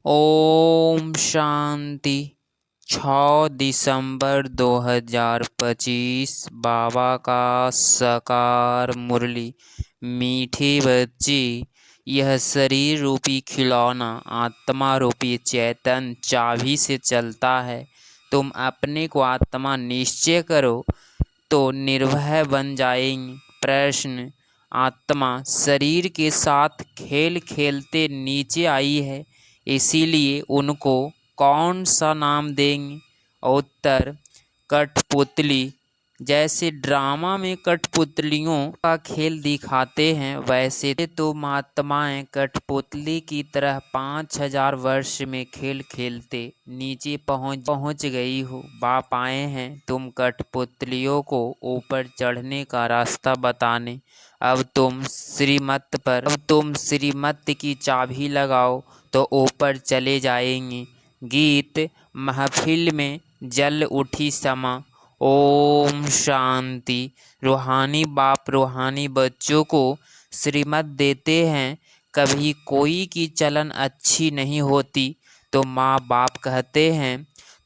ओम शांति। 6 दिसंबर 2025 बाबा का साकार मुरली। मीठे बच्चे, यह शरीर रूपी खिलौना आत्मा रूपी चैतन चाबी से चलता है। तुम अपने को आत्मा निश्चय करो तो निर्भय बन जाएंगे। प्रश्न: आत्मा शरीर के साथ खेल खेलते नीचे आई है, इसीलिए उनको कौन सा नाम देंगे? उत्तर: कठपुतली। जैसे ड्रामा में कठपुतलियों का खेल दिखाते हैं, वैसे तो आत्माएं कठपुतली की तरह 5000 वर्ष में खेल खेलते नीचे पहुंच गई हो। बाप आए हैं तुम कठपुतलियों को ऊपर चढ़ने का रास्ता बताने। अब तुम श्रीमत की चाबी लगाओ तो ऊपर चले जाएंगे। गीत महफिल में जल उठी समा। ओम शांति। रूहानी बाप रूहानी बच्चों को श्रीमत देते हैं। कभी कोई की चलन अच्छी नहीं होती तो माँ बाप कहते हैं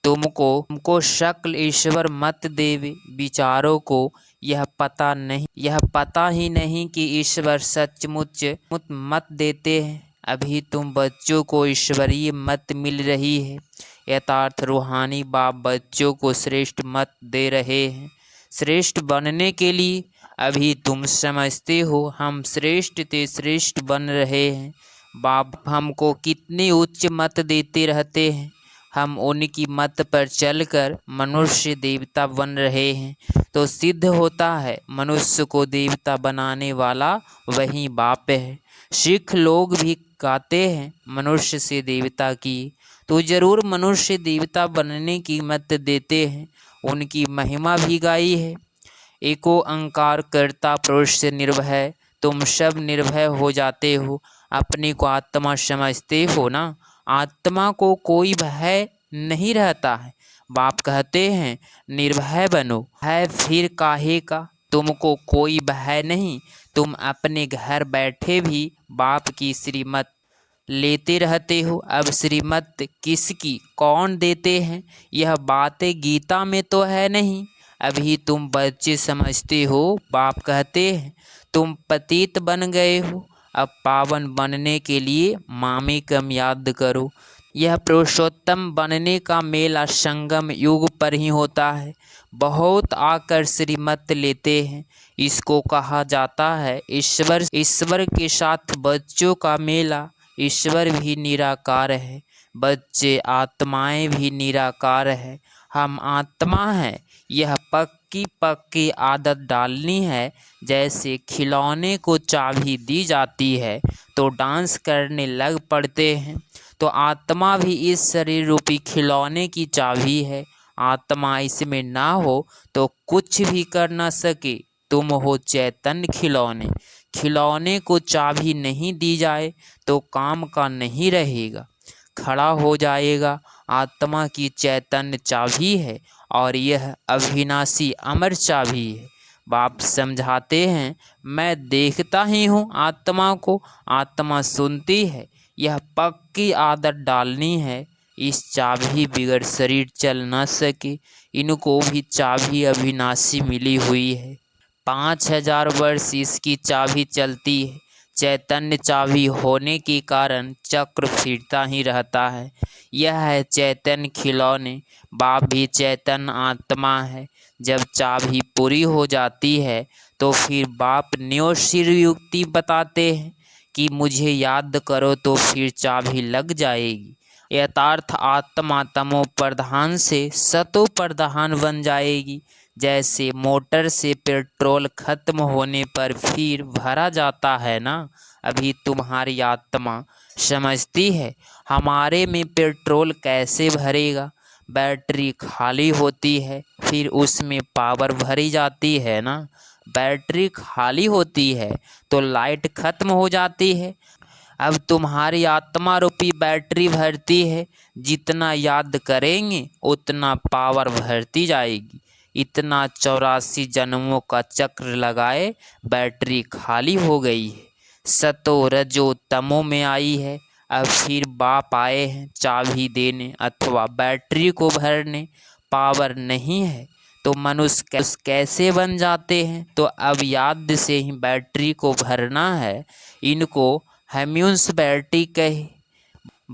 तुमको शक्ल ईश्वर मत देवे। विचारों को यह पता ही नहीं कि ईश्वर सचमुच मत देते हैं। अभी तुम बच्चों को ईश्वरीय मत मिल रही है। यथार्थ रूहानी बाप बच्चों को श्रेष्ठ मत दे रहे हैं। श्रेष्ठ बनने के लिए अभी तुम समझते हो हम श्रेष्ठ थे, श्रेष्ठ बन रहे हैं। बाप हमको कितनी उच्च मत देते रहते हैं। हम उनकी मत पर चलकर मनुष्य देवता बन रहे हैं। तो सिद्ध होता है मनुष्य को देवता बनाने वाला वही बाप है। सिख लोग भी गाते हैं मनुष्य से देवता की, तो जरूर मनुष्य देवता बनने की मत देते हैं। उनकी महिमा भी गाई है। एको अंकार करता पुरुष से निर्भय। तुम सब निर्भय हो जाते हो, अपने को आत्मा समझते हो ना। आत्मा को कोई भय नहीं रहता है। बाप कहते हैं निर्भय बनो। है फिर काहे का? तुमको कोई भय नहीं। तुम अपने घर बैठे भी बाप की श्रीमत लेते रहते हो। अब श्रीमत किसकी कौन देते हैं, यह बातें गीता में तो है नहीं। अभी तुम बच्चे समझते हो। बाप कहते हैं तुम पतित बन गए हो, अब पावन बनने के लिए मामी कम याद करो। यह पुरुषोत्तम बनने का मेला संगम युग पर ही होता है। बहुत आकर श्रीमत लेते हैं। इसको कहा जाता है ईश्वर के साथ बच्चों का मेला। ईश्वर भी निराकार है, बच्चे आत्माएं भी निराकार है। हम आत्मा हैं। यह पक्की आदत डालनी है। जैसे खिलौने को चाबी दी जाती है तो डांस करने लग पड़ते हैं, तो आत्मा भी इस शरीर रूपी खिलौने की चाबी है। आत्मा इसमें ना हो तो कुछ भी कर ना सके। तुम हो चैतन्य खिलौने। खिलौने को चाबी नहीं दी जाए तो काम का नहीं रहेगा, खड़ा हो जाएगा। आत्मा की चैतन्य चाबी है और यह अविनाशी अमर चाबी है। बाप समझाते हैं मैं देखता ही हूँ आत्मा को, आत्मा सुनती है। यह पक्की आदत डालनी है। इस चाबी बिगड़ शरीर चल ना सके। इनको भी चाबी अविनाशी मिली हुई है। 5000 वर्ष इसकी चाबी चलती है। चैतन्य चाबी होने के कारण चक्र फिरता ही रहता है। यह है चैतन्य खिलौने। बाप भी चैतन्य आत्मा है। जब चाबी पूरी हो जाती है तो फिर बाप न्योशिर युक्ति बताते हैं कि मुझे याद करो तो फिर चाबी लग जाएगी। यथार्थ आत्मा तमो प्रधान से सतो प्रधान बन जाएगी। जैसे मोटर से पेट्रोल खत्म होने पर फिर भरा जाता है ना। अभी तुम्हारी आत्मा समझती है हमारे में पेट्रोल कैसे भरेगा। बैटरी खाली होती है, फिर उसमें पावर भरी जाती है ना। बैटरी खाली होती है तो लाइट खत्म हो जाती है। अब तुम्हारी आत्मा रूपी बैटरी भरती है। जितना याद करेंगे उतना पावर भरती जाएगी। इतना 84 जन्मों का चक्र लगाए बैटरी खाली हो गई है। सतो रजो तमो में आई है। अब फिर बाप आए हैं चाबी देने अथवा बैटरी को भरने, पावर नहीं है तो मनुष्य कैसे बन जाते हैं। तो अब याद से ही बैटरी को भरना है, इनको म्युनिसिपैलिटी कहे।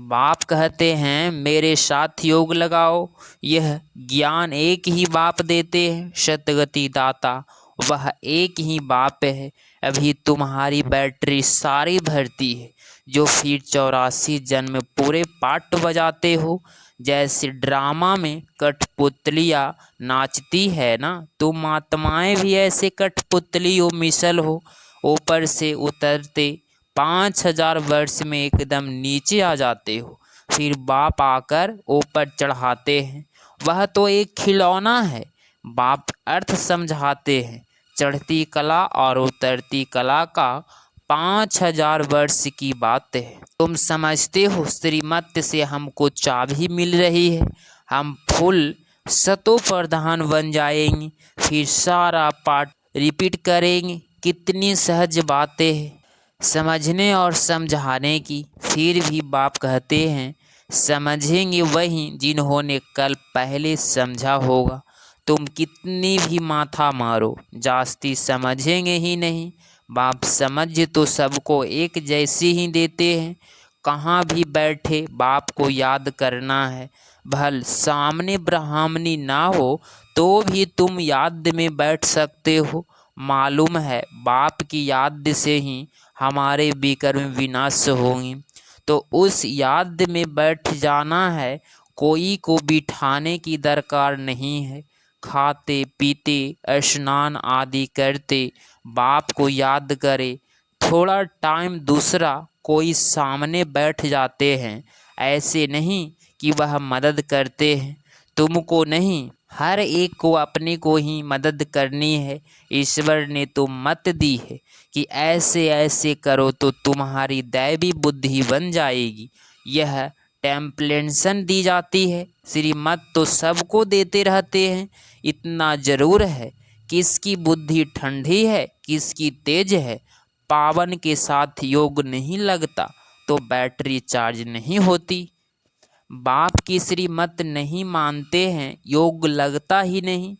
बाप कहते हैं मेरे साथ योग लगाओ, यह ज्ञान एक ही बाप देते हैं, सतगति दाता वह एक ही बाप है। अभी तुम्हारी बैटरी सारी भरती है, जो फिर 84 जन्म पूरे पाठ बजाते हो। जैसे ड्रामा में कठपुतलियाँ नाचती है ना, तुम आत्माएं भी ऐसे कठपुतली हो, मिसल हो, ऊपर से उतरते 5000 वर्ष में एकदम नीचे आ जाते हो, फिर बाप आकर ऊपर चढ़ाते हैं। वह तो एक खिलौना है। बाप अर्थ समझाते हैं, चढ़ती कला और उतरती कला का 5000 वर्ष की बात है। तुम समझते हो श्रीमत से हमको चाबी मिल रही है, हम फुल सतो प्रधान बन जाएंगे, फिर सारा पाठ रिपीट करेंगे। कितनी सहज बातें हैं समझने और समझाने की। फिर भी बाप कहते हैं समझेंगे वही जिन्होंने कल पहले समझा होगा। तुम कितनी भी माथा मारो जास्ती समझेंगे ही नहीं। बाप समझ तो सबको एक जैसी ही देते हैं। कहाँ भी बैठे बाप को याद करना है। भल सामने ब्राह्मणी ना हो तो भी तुम याद में बैठ सकते हो। मालूम है बाप की याद से ही हमारे विकर्म विनाश होंगे, तो उस याद में बैठ जाना है। कोई को बिठाने की दरकार नहीं है। खाते पीते स्नान आदि करते बाप को याद करे। थोड़ा टाइम दूसरा कोई सामने बैठ जाते हैं, ऐसे नहीं कि वह मदद करते हैं, तुमको नहीं, हर एक को अपने को ही मदद करनी है। ईश्वर ने तो मत दी है कि ऐसे ऐसे करो तो तुम्हारी दैवी बुद्धि बन जाएगी। यह टेम्पलेशन दी जाती है। श्रीमत तो सबको देते रहते हैं। इतना जरूर है किसकी बुद्धि ठंडी है किसकी तेज है। पावन के साथ योग नहीं लगता तो बैटरी चार्ज नहीं होती। बाप की श्रीमत नहीं मानते हैं, योग लगता ही नहीं।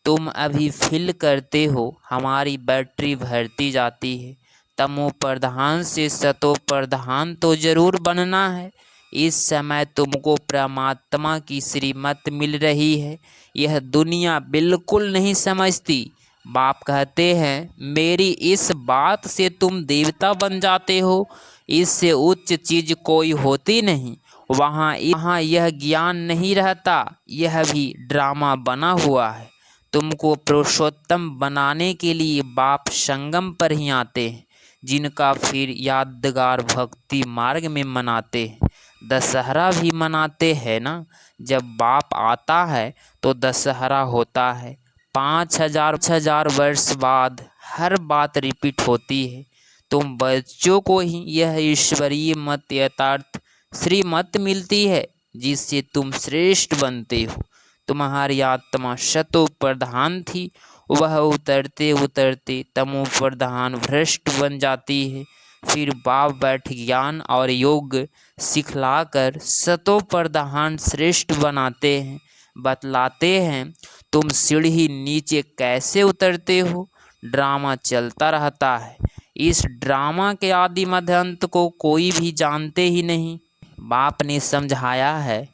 तुम अभी फील करते हो हमारी बैटरी भरती जाती है। तमो प्रधान से सतो प्रधान तो जरूर बनना है। इस समय तुमको परमात्मा की श्रीमत मिल रही है, यह दुनिया बिल्कुल नहीं समझती। बाप कहते हैं मेरी इस बात से तुम देवता बन जाते हो, इससे उच्च चीज कोई होती नहीं। वहाँ यह ज्ञान नहीं रहता, यह भी ड्रामा बना हुआ है। तुमको पुरुषोत्तम बनाने के लिए बाप संगम पर ही आते हैं, जिनका फिर यादगार भक्ति मार्ग में मनाते हैं। दशहरा भी मनाते हैं ना, जब बाप आता है तो दशहरा होता है। 5000 वर्ष बाद हर बात रिपीट होती है। तुम बच्चों को ही यह ईश्वरीय मत यथार्थ श्रीमत मिलती है, जिससे तुम श्रेष्ठ बनते हो। तुम्हारी आत्मा शतो प्रधान थी, वह उतरते उतरते तमो प्रधान भ्रष्ट बन जाती है। फिर बाप बैठ ज्ञान और योग सिखलाकर सतो प्रधान श्रेष्ठ बनाते हैं, बतलाते हैं तुम सीढ़ी नीचे कैसे उतरते हो। ड्रामा चलता रहता है। इस ड्रामा के आदि मध्य अंत को कोई भी जानते ही नहीं। बाप ने समझाया है,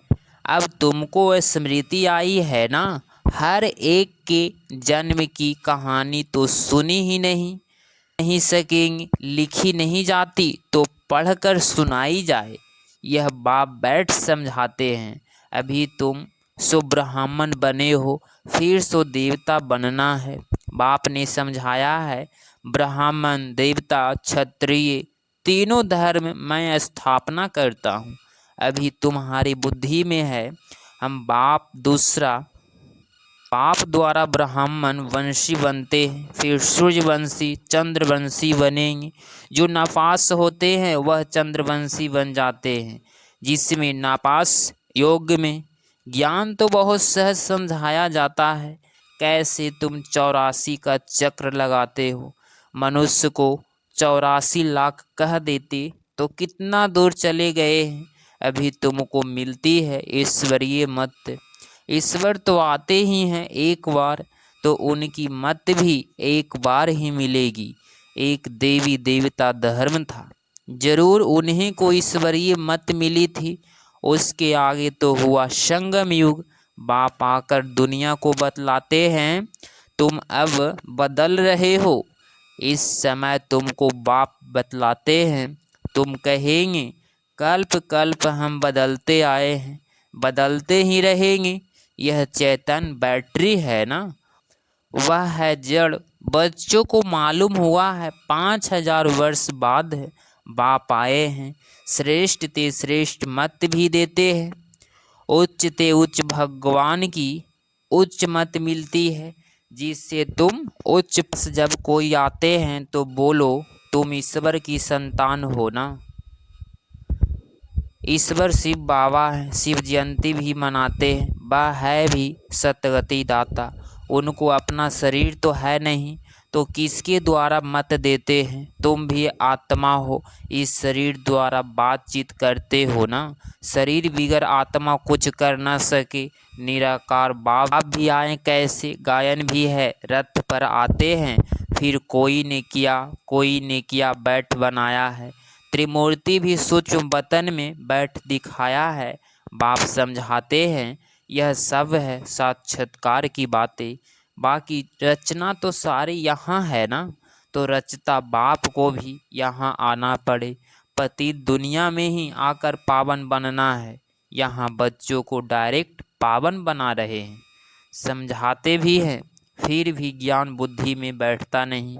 अब तुमको स्मृति आई है ना, हर एक के जन्म की कहानी तो सुनी ही नहीं सकेंगे, लिखी नहीं जाती तो पढ़कर सुनाई जाए। यह बाप बैठ समझाते हैं। अभी तुम सो ब्राह्मण बने हो, फिर सो देवता बनना है। बाप ने समझाया है ब्राह्मण देवता क्षत्रिय तीनों धर्म मैं स्थापना करता हूँ। अभी तुम्हारी बुद्धि में है हम बाप द्वारा ब्राह्मण वंशी बनते हैं, फिर सूर्यवंशी चंद्रवंशी बनेंगे। जो नापास होते हैं वह चंद्रवंशी बन जाते हैं, जिसमें नापास योग में ज्ञान तो बहुत सहज समझाया जाता है। कैसे तुम 84 का चक्र लगाते हो, मनुष्य को 84 लाख कह देते तो कितना दूर चले गए हैं, अभी तुमको मिलती है ईश्वरीय मत। ईश्वर तो आते ही हैं एक बार, तो उनकी मत भी एक बार ही मिलेगी। एक देवी देवता धर्म था, जरूर उन्हीं को ईश्वरीय मत मिली थी। उसके आगे तो हुआ संगम युग। बाप आकर दुनिया को बतलाते हैं, तुम अब बदल रहे हो। इस समय तुमको बाप बतलाते हैं, तुम कहेंगे कल्प कल्प हम बदलते आए हैं, बदलते ही रहेंगे। यह चेतन बैटरी है ना, वह है जड़। बच्चों को मालूम हुआ है 5,000 वर्ष बाद है बाप आए हैं। श्रेष्ठ ते श्रेष्ठ मत भी देते हैं। उच्च ते उच्च भगवान की उच्च मत मिलती है, जिससे तुम उच्च पस जब कोई आते हैं तो बोलो तुम ईश्वर की संतान हो ना। ईश्वर शिव बाबा हैं, शिव जयंती भी मनाते हैं। वह है भी सतगति दाता। उनको अपना शरीर तो है नहीं, तो किसके द्वारा मत देते हैं। तुम भी आत्मा हो, इस शरीर द्वारा बातचीत करते हो ना। शरीर बिगर आत्मा कुछ कर ना सके। निराकार बाप भी आए कैसे, गायन भी है रथ पर आते हैं। फिर कोई ने किया बैठ बनाया है। त्रिमूर्ति भी सूक्ष्म बतन में बैठ दिखाया है। बाप समझाते हैं यह सब है साक्षात्कार की बातें। बाकी रचना तो सारी यहाँ है ना, तो रचता बाप को भी यहाँ आना पड़े। पति दुनिया में ही आकर पावन बनना है। यहाँ बच्चों को डायरेक्ट पावन बना रहे हैं। समझाते भी हैं, फिर भी ज्ञान बुद्धि में बैठता नहीं।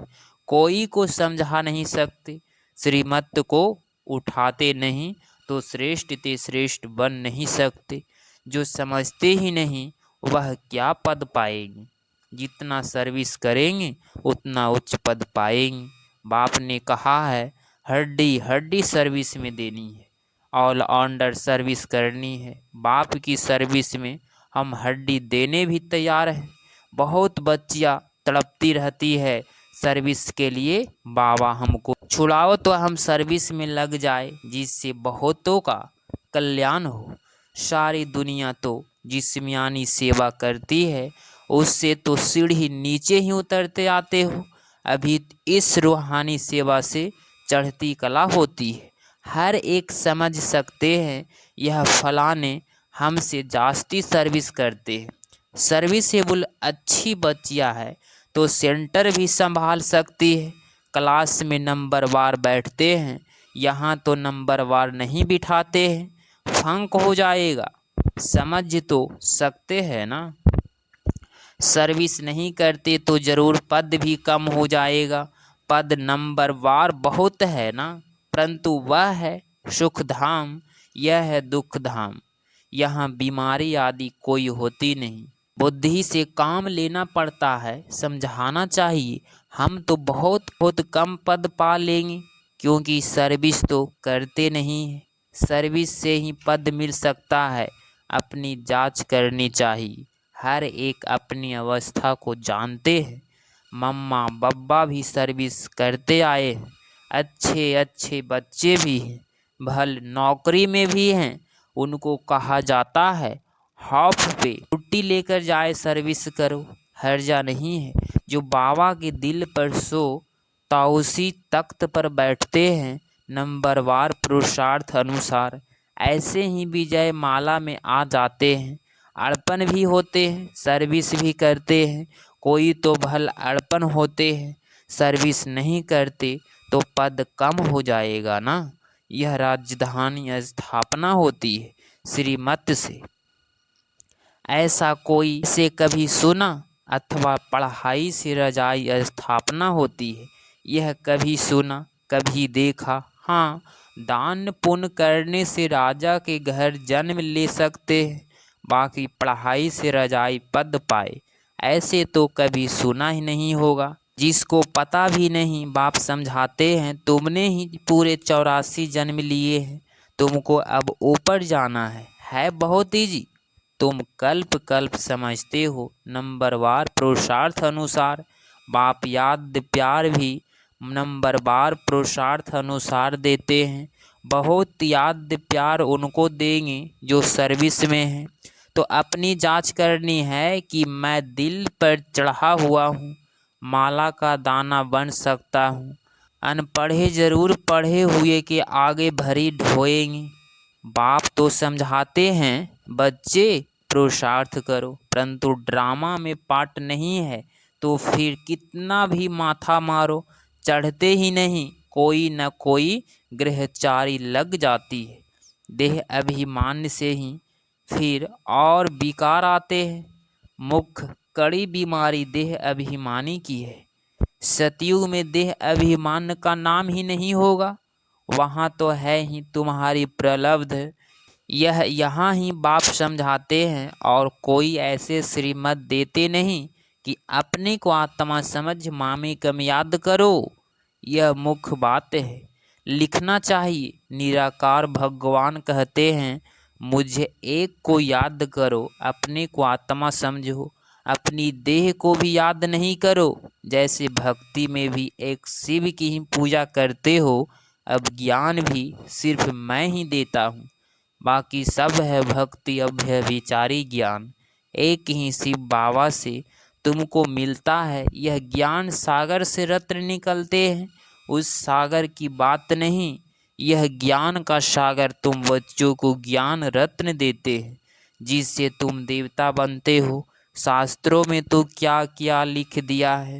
कोई को समझा नहीं सकते। श्रीमत को उठाते नहीं, तो श्रेष्ठ ते श्रेष्ठ बन नहीं सकते। जो समझते ही नहीं, वह क्या पद पाएंगे। जितना सर्विस करेंगे उतना उच्च पद पाएंगे। बाप ने कहा है हड्डी हड्डी सर्विस में देनी है, ऑलराउंडर सर्विस करनी है। बाप की सर्विस में हम हड्डी देने भी तैयार हैं। बहुत बच्चियाँ तड़पती रहती है सर्विस के लिए, बाबा हमको छुड़ाओ तो हम सर्विस में लग जाए, जिससे बहुतों का कल्याण हो। सारी दुनिया तो जिस्मानी सेवा करती है, उससे तो सीढ़ी नीचे ही उतरते आते हो। अभी इस रूहानी सेवा से चढ़ती कला होती है। हर एक समझ सकते हैं यह फलाने हमसे जास्ती सर्विस करते हैं। सर्विसेबल अच्छी बच्चियाँ है तो सेंटर भी संभाल सकती है। क्लास में नंबर वार बैठते हैं, यहाँ तो नंबर वार नहीं बिठाते हैं, फंक हो जाएगा। समझ तो सकते हैं ना। सर्विस नहीं करते तो जरूर पद भी कम हो जाएगा। पद नंबर वार बहुत है ना, परंतु वह है सुख धाम, यह है दुख धाम। यहाँ बीमारी आदि कोई होती नहीं। बुद्धि से काम लेना पड़ता है, समझाना चाहिए। हम तो बहुत बहुत कम पद पा लेंगे, क्योंकि सर्विस तो करते नहीं है। सर्विस से ही पद मिल सकता है। अपनी जांच करनी चाहिए। हर एक अपनी अवस्था को जानते हैं। मम्मा बब्बा भी सर्विस करते आए हैं। अच्छे अच्छे बच्चे भी हैं, भल नौकरी में भी हैं। उनको कहा जाता है हाफ पे छुट्टी लेकर जाए सर्विस करो, हर्जा नहीं है। जो बाबा के दिल पर सो ताउसी तख्त पर बैठते हैं, नंबरवार पुरुषार्थ अनुसार, ऐसे ही विजय माला में आ जाते हैं। अड़पन भी होते हैं, सर्विस भी करते हैं। कोई तो भल अड़पन होते हैं, सर्विस नहीं करते तो पद कम हो जाएगा ना। यह राजधानी स्थापना होती है श्रीमत से। ऐसा कोई से कभी सुना, अथवा पढ़ाई से रजाई स्थापना होती है, यह कभी सुना कभी देखा। हाँ, दान पुण्य करने से राजा के घर जन्म ले सकते हैं, बाकी पढ़ाई से रजाई पद पाए ऐसे तो कभी सुना ही नहीं होगा। जिसको पता भी नहीं, बाप समझाते हैं तुमने ही पूरे 84 जन्म लिए हैं, तुमको अब ऊपर जाना है बहुत ईजी। तुम कल्प कल्प समझते हो, नंबरवार पुरुषार्थ अनुसार। बाप याद प्यार भी नंबरवार पुरुषार्थ अनुसार देते हैं। बहुत याद प्यार उनको देंगे जो सर्विस में हैं। तो अपनी जांच करनी है कि मैं दिल पर चढ़ा हुआ हूँ, माला का दाना बन सकता हूँ। अनपढ़े जरूर पढ़े हुए के आगे भरी ढोएंगे। बाप तो समझाते हैं बच्चे पुरुषार्थ करो, परंतु ड्रामा में पार्ट नहीं है तो फिर कितना भी माथा मारो चढ़ते ही नहीं, कोई न कोई ग्रहचारी लग जाती है। देह अभिमान से ही फिर और विकार आते हैं। मुख्य कड़ी बीमारी देह अभिमानी की है। सतयुग में देह अभिमान का नाम ही नहीं होगा, वहाँ तो है ही तुम्हारी प्रलब्ध। यह यहाँ ही बाप समझाते हैं और कोई ऐसे श्रीमत देते नहीं कि अपने को आत्मा समझ मामे कम याद करो। यह मुख्य बात है, लिखना चाहिए। निराकार भगवान कहते हैं मुझे एक को याद करो, अपने को आत्मा समझो, अपनी देह को भी याद नहीं करो। जैसे भक्ति में भी एक शिव की ही पूजा करते हो, अब ज्ञान भी सिर्फ मैं ही देता हूँ, बाकी सब है भक्ति अभ्यभिचारी ज्ञान। एक ही शिव बाबा से तुमको मिलता है। यह ज्ञान सागर से रत्न निकलते हैं, उस सागर की बात नहीं। यह ज्ञान का सागर तुम बच्चों को ज्ञान रत्न देते हैं, जिससे तुम देवता बनते हो। शास्त्रों में तो क्या क्या लिख दिया है,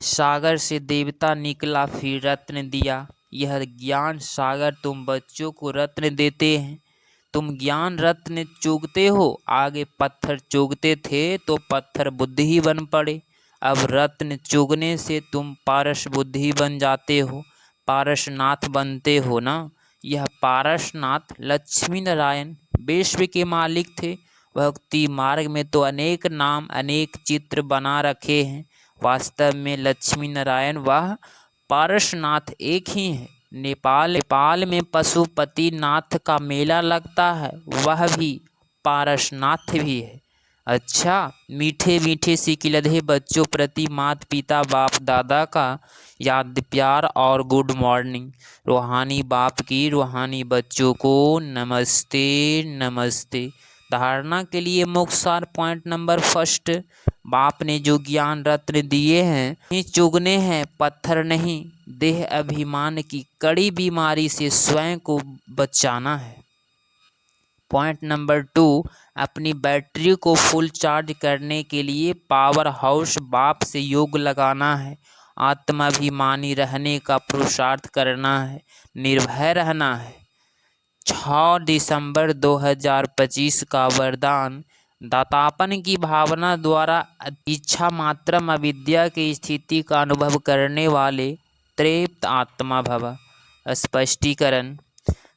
सागर से देवता निकला फिर रत्न दिया। यह ज्ञान सागर तुम बच्चों को रत्न देते हैं। तुम ज्ञान रत्न चूगते हो, आगे पत्थर चूगते थे तो पत्थर बुद्धि बन पड़े। अब रत्न चुगने से तुम पारस बुद्धि बन जाते हो, पारसनाथ बनते हो ना। यह पारसनाथ लक्ष्मी नारायण विश्व के मालिक थे। भक्ति मार्ग में तो अनेक नाम अनेक चित्र बना रखे हैं, वास्तव में लक्ष्मी नारायण वह पारसनाथ एक ही है। नेपाल में पशुपति नाथ का मेला लगता है, वह भी पारसनाथ भी है। अच्छा, मीठे मीठे सिकिलधे बच्चों प्रति माता पिता बाप दादा का याद प्यार और गुड मॉर्निंग। रूहानी बाप की रूहानी बच्चों को नमस्ते नमस्ते। धारणा के लिए मुख्य पॉइंट नंबर फर्स्ट, बाप ने जो ज्ञान रत्न दिए हैं चुगने हैं, पत्थर नहीं। देह अभिमान की कड़ी बीमारी से स्वयं को बचाना है। पॉइंट नंबर 2, अपनी बैटरी को फुल चार्ज करने के लिए पावर हाउस बाप से योग लगाना है। आत्माभिमानी रहने का पुरुषार्थ करना है, निर्भय रहना है। 6 दिसंबर 2025 का वरदान, दातापन की भावना द्वारा इच्छा मात्रम अविद्या की स्थिति का अनुभव करने वाले तृप्त आत्मा भव। स्पष्टीकरण,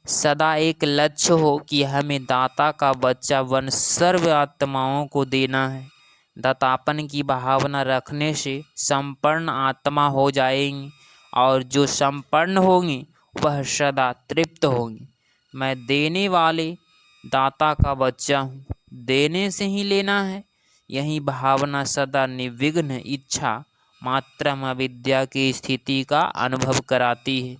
सदा एक लक्ष्य हो कि हमें दाता का बच्चा वन सर्व आत्माओं को देना है। दातापन की भावना रखने से संपन्न आत्मा हो जाएंगी, और जो संपन्न होंगी वह सदा तृप्त होंगी। मैं देने वाले दाता का बच्चा हूँ, देने से ही लेना है। यही भावना सदा निर्विघ्न इच्छा मात्रम अविद्या की स्थिति का अनुभव कराती है।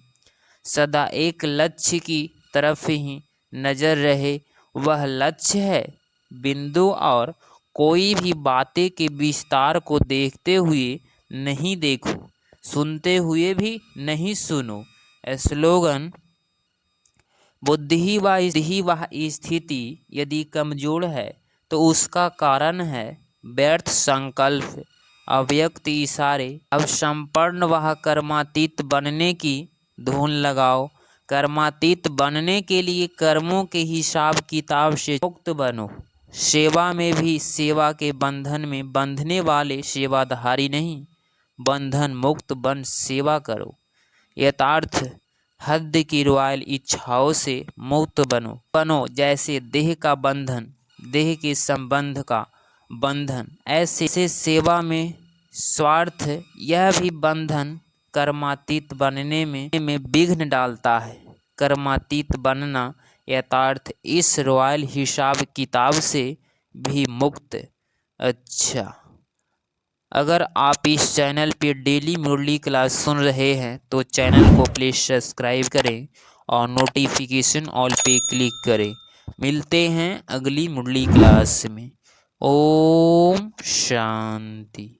सदा एक लक्ष्य की तरफ ही नजर रहे, वह लक्ष्य है बिंदु, और कोई भी बातें के विस्तार को देखते हुए नहीं देखो, सुनते हुए भी नहीं सुनो। स्लोगन, बुद्धि व स्थिति यदि कमजोर है तो उसका कारण है व्यर्थ संकल्प, अव्यक्त इशारे। अब संपन्न वह कर्मातीत बनने की धुन लगाओ। कर्मातीत बनने के लिए कर्मों के हिसाब किताब से मुक्त बनो। सेवा में भी सेवा के बंधन में बंधने वाले सेवाधारी नहीं, बंधन मुक्त बन सेवा करो। यथार्थ हद की रॉयल इच्छाओं से मुक्त बनो जैसे देह का बंधन, देह के संबंध का बंधन, ऐसे सेवा में स्वार्थ यह भी बंधन कर्मातीत बनने में विघ्न डालता है। कर्मातीत बनना यथार्थ इस रॉयल हिसाब किताब से भी मुक्त। अच्छा, अगर आप इस चैनल पे डेली मुरली क्लास सुन रहे हैं तो चैनल को प्लीज़ सब्सक्राइब करें और नोटिफिकेशन ऑल पे क्लिक करें। मिलते हैं अगली मुरली क्लास में। ओम शांति।